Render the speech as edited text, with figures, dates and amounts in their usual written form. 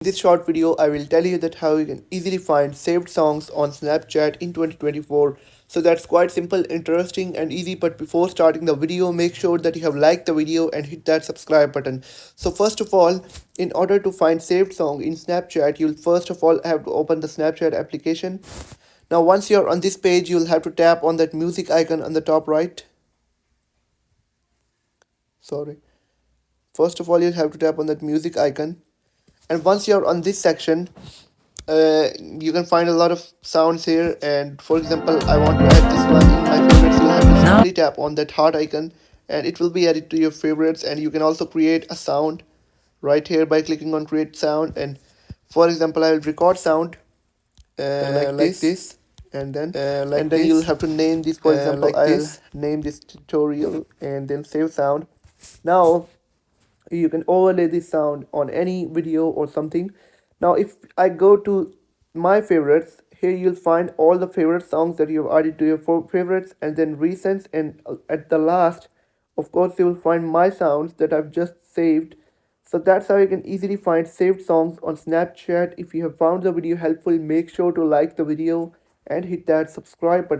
In this short video, I will tell you that how you can easily find saved songs on Snapchat in 2024. So that's quite simple, interesting and easy, but before starting the video, make sure that you have liked the video and hit that subscribe button. So first of all, in order to find saved song in Snapchat, you'll first of all have to open the Snapchat application. Now once you're on this page, you'll have to tap on that music icon on the top right. Sorry. First of all, you'll have to tap on that music icon. And once you're on this section, you can find a lot of sounds here, and for example I want to add this one in my favorites. You'll have to simply tap on that heart icon and it will be added to your favorites. And you can also create a sound right here by clicking on create sound. And for example I will record sound like this, and then you'll have to name this. For example I'll name this tutorial and then save sound. Now you can overlay this sound on any video or something. Now if I go to my favorites, here you'll find all the favorite songs that you've added to your favorites, and then recents, and at the last, of course, you will find my sounds that I've just saved. So that's how you can easily find saved songs on Snapchat. If you have found the video helpful, make sure to like the video and hit that subscribe button.